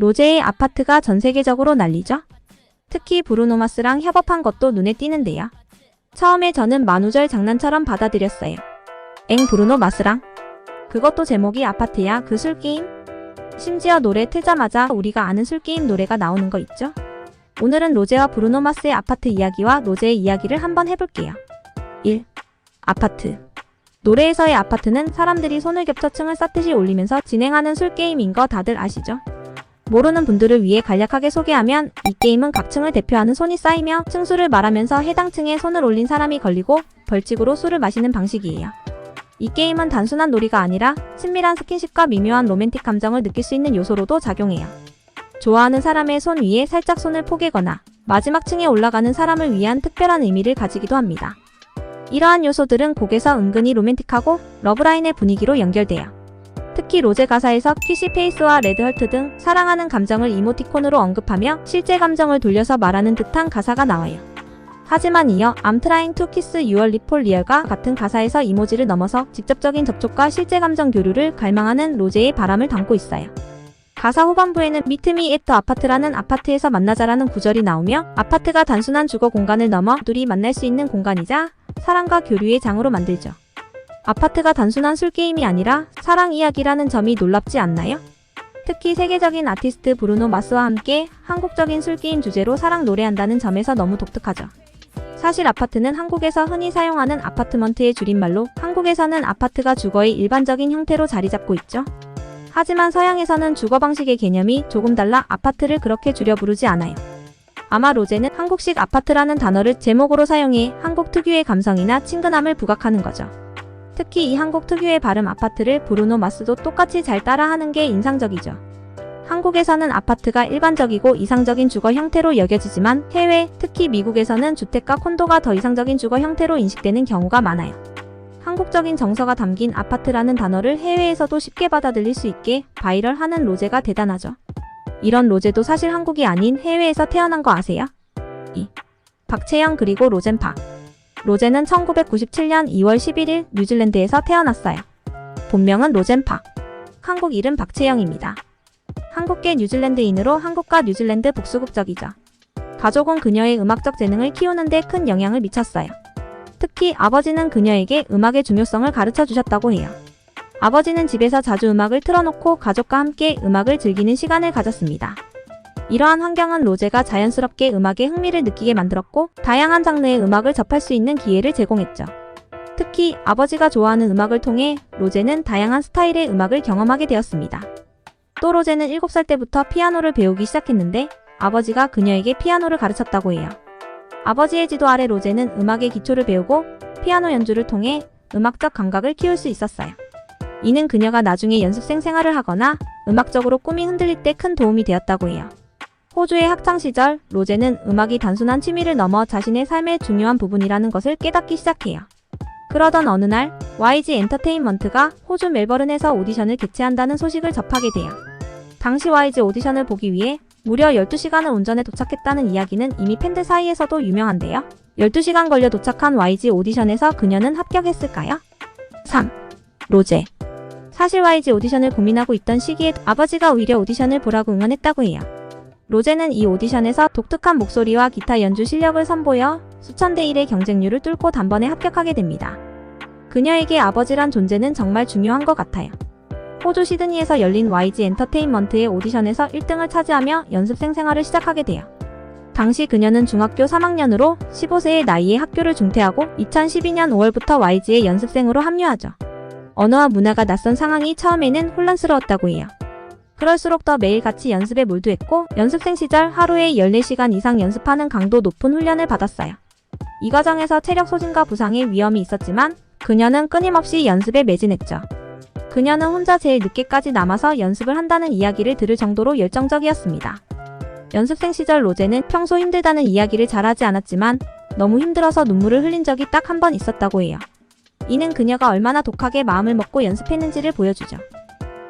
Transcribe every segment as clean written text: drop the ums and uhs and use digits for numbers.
로제의 아파트가 전 세계적으로 난리죠. 특히 브루노 마스랑 협업한 것도 눈에 띄는데요. 처음에 저는 만우절 장난처럼 받아들였어요. 엥, 브루노 마스랑? 그것도 제목이 아파트야, 그 술게임? 심지어 노래 틀자마자 우리가 아는 술게임 노래가 나오는 거 있죠? 오늘은 로제와 브루노 마스의 아파트 이야기와 로제의 이야기를 한번 해볼게요. 1. 아파트. 노래에서의 아파트는 사람들이 손을 겹쳐 층을 쌓듯이 올리면서 진행하는 술게임인 거 다들 아시죠? 모르는 분들을 위해 간략하게 소개하면 이 게임은 각 층을 대표하는 손이 쌓이며 층수를 말하면서 해당 층에 손을 올린 사람이 걸리고 벌칙으로 술을 마시는 방식이에요. 이 게임은 단순한 놀이가 아니라 친밀한 스킨십과 미묘한 로맨틱 감정을 느낄 수 있는 요소로도 작용해요. 좋아하는 사람의 손 위에 살짝 손을 포개거나 마지막 층에 올라가는 사람을 위한 특별한 의미를 가지기도 합니다. 이러한 요소들은 곡에서 은근히 로맨틱하고 러브라인의 분위기로 연결돼요. 특히 로제 가사에서 키시 페이스와 레드헐트 등 사랑하는 감정을 이모티콘으로 언급하며 실제 감정을 돌려서 말하는 듯한 가사가 나와요. 하지만 이어 I'm trying to kiss your lip for real과 같은 가사에서 이모지를 넘어서 직접적인 접촉과 실제 감정 교류를 갈망하는 로제의 바람을 담고 있어요. 가사 후반부에는 Meet me at the 아파트라는 아파트에서 만나자라는 구절이 나오며 아파트가 단순한 주거 공간을 넘어 둘이 만날 수 있는 공간이자 사랑과 교류의 장으로 만들죠. 아파트가 단순한 술게임이 아니라 사랑 이야기라는 점이 놀랍지 않나요? 특히 세계적인 아티스트 브루노 마스와 함께 한국적인 술게임 주제로 사랑 노래한다는 점에서 너무 독특하죠. 사실 아파트는 한국에서 흔히 사용하는 아파트먼트의 줄임말로 한국에서는 아파트가 주거의 일반적인 형태로 자리 잡고 있죠. 하지만 서양에서는 주거 방식의 개념이 조금 달라 아파트를 그렇게 줄여 부르지 않아요. 아마 로제는 한국식 아파트라는 단어를 제목으로 사용해 한국 특유의 감성이나 친근함을 부각하는 거죠. 특히 이 한국 특유의 발음 아파트를 브루노 마스도 똑같이 잘 따라하는 게 인상적이죠. 한국에서는 아파트가 일반적이고 이상적인 주거 형태로 여겨지지만 해외, 특히 미국에서는 주택과 콘도가 더 이상적인 주거 형태로 인식되는 경우가 많아요. 한국적인 정서가 담긴 아파트라는 단어를 해외에서도 쉽게 받아들일 수 있게 바이럴하는 로제가 대단하죠. 이런 로제도 사실 한국이 아닌 해외에서 태어난 거 아세요? 2. 박채영 그리고 로젠파. 로제는 1997년 2월 11일 뉴질랜드에서 태어났어요. 본명은 로젠파. 한국 이름 박채영입니다. 한국계 뉴질랜드인으로 한국과 뉴질랜드 복수국적이죠. 가족은 그녀의 음악적 재능을 키우는 데 큰 영향을 미쳤어요. 특히 아버지는 그녀에게 음악의 중요성을 가르쳐 주셨다고 해요. 아버지는 집에서 자주 음악을 틀어놓고 가족과 함께 음악을 즐기는 시간을 가졌습니다. 이러한 환경은 로제가 자연스럽게 음악에 흥미를 느끼게 만들었고 다양한 장르의 음악을 접할 수 있는 기회를 제공했죠. 특히 아버지가 좋아하는 음악을 통해 로제는 다양한 스타일의 음악을 경험하게 되었습니다. 또 로제는 7살 때부터 피아노를 배우기 시작했는데 아버지가 그녀에게 피아노를 가르쳤다고 해요. 아버지의 지도 아래 로제는 음악의 기초를 배우고 피아노 연주를 통해 음악적 감각을 키울 수 있었어요. 이는 그녀가 나중에 연습생 생활을 하거나 음악적으로 꿈이 흔들릴 때 큰 도움이 되었다고 해요. 호주의 학창시절, 로제는 음악이 단순한 취미를 넘어 자신의 삶의 중요한 부분이라는 것을 깨닫기 시작해요. 그러던 어느 날, YG 엔터테인먼트가 호주 멜버른에서 오디션을 개최한다는 소식을 접하게 돼요. 당시 YG 오디션을 보기 위해 무려 12시간을 운전해 도착했다는 이야기는 이미 팬들 사이에서도 유명한데요. 12시간 걸려 도착한 YG 오디션에서 그녀는 합격했을까요? 3. 로제. 사실 YG 오디션을 고민하고 있던 시기에 아버지가 오히려 오디션을 보라고 응원했다고 해요. 로제는 이 오디션에서 독특한 목소리와 기타 연주 실력을 선보여 수천 대 1의 경쟁률을 뚫고 단번에 합격하게 됩니다. 그녀에게 아버지란 존재는 정말 중요한 것 같아요. 호주 시드니에서 열린 YG 엔터테인먼트의 오디션에서 1등을 차지하며 연습생 생활을 시작하게 돼요. 당시 그녀는 중학교 3학년으로 15세의 나이에 학교를 중퇴하고 2012년 5월부터 YG의 연습생으로 합류하죠. 언어와 문화가 낯선 상황이 처음에는 혼란스러웠다고 해요. 그럴수록 더 매일같이 연습에 몰두했고 연습생 시절 하루에 14시간 이상 연습하는 강도 높은 훈련을 받았어요. 이 과정에서 체력 소진과 부상의 위험이 있었지만 그녀는 끊임없이 연습에 매진했죠. 그녀는 혼자 제일 늦게까지 남아서 연습을 한다는 이야기를 들을 정도로 열정적이었습니다. 연습생 시절 로제는 평소 힘들다는 이야기를 잘하지 않았지만 너무 힘들어서 눈물을 흘린 적이 딱 한 번 있었다고 해요. 이는 그녀가 얼마나 독하게 마음을 먹고 연습했는지를 보여주죠.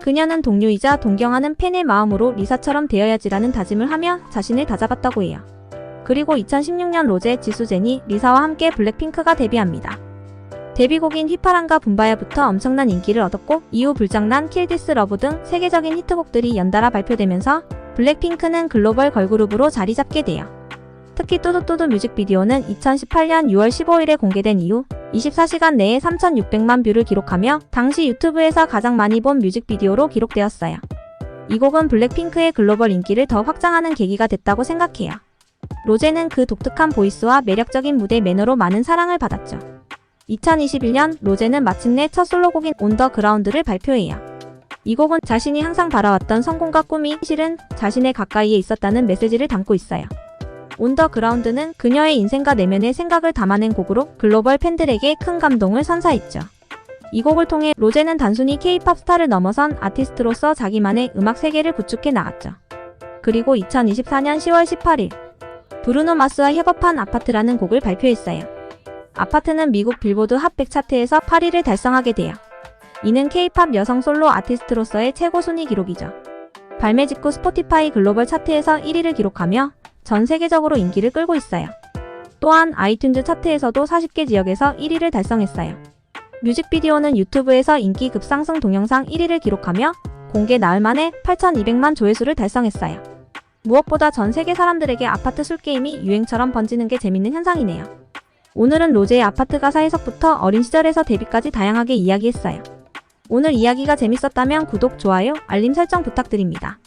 그녀는 동료이자 동경하는 팬의 마음으로 리사처럼 되어야지라는 다짐을 하며 자신을 다잡았다고 해요. 그리고 2016년 로제, 지수, 제니, 리사와 함께 블랙핑크가 데뷔합니다. 데뷔곡인 휘파람과 붐바야부터 엄청난 인기를 얻었고 이후 불장난, 킬 디스 러브 등 세계적인 히트곡들이 연달아 발표되면서 블랙핑크는 글로벌 걸그룹으로 자리 잡게 돼요. 특히 뚜두뚜두 뮤직비디오는 2018년 6월 15일에 공개된 이후 24시간 내에 3,600만 뷰를 기록하며 당시 유튜브에서 가장 많이 본 뮤직비디오로 기록되었어요. 이 곡은 블랙핑크의 글로벌 인기를 더 확장하는 계기가 됐다고 생각해요. 로제는 그 독특한 보이스와 매력적인 무대 매너로 많은 사랑을 받았죠. 2021년 로제는 마침내 첫 솔로곡인 온 더 그라운드를 발표해요. 이 곡은 자신이 항상 바라왔던 성공과 꿈이 실은 자신의 가까이에 있었다는 메시지를 담고 있어요. 온 더 그라운드는 그녀의 인생과 내면의 생각을 담아낸 곡으로 글로벌 팬들에게 큰 감동을 선사했죠. 이 곡을 통해 로제는 단순히 K-팝 스타를 넘어선 아티스트로서 자기만의 음악 세계를 구축해 나갔죠. 그리고 2024년 10월 18일 브루노 마스와 협업한 아파트라는 곡을 발표했어요. 아파트는 미국 빌보드 핫 100 차트에서 8위를 달성하게 돼요. 이는 K-팝 여성 솔로 아티스트로서의 최고 순위 기록이죠. 발매 직후 스포티파이 글로벌 차트에서 1위를 기록하며 전 세계적으로 인기를 끌고 있어요. 또한 아이튠즈 차트에서도 40개 지역에서 1위를 달성했어요. 뮤직비디오는 유튜브에서 인기 급상승 동영상 1위를 기록하며 공개 나흘 만에 8,200만 조회수를 달성했어요. 무엇보다 전 세계 사람들에게 아파트 술게임이 유행처럼 번지는 게 재밌는 현상이네요. 오늘은 로제의 아파트 가사 해석부터 어린 시절에서 데뷔까지 다양하게 이야기했어요. 오늘 이야기가 재밌었다면 구독, 좋아요, 알림 설정 부탁드립니다.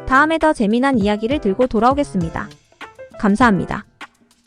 다음에 더 재미난 이야기를 들고 돌아오겠습니다. 감사합니다.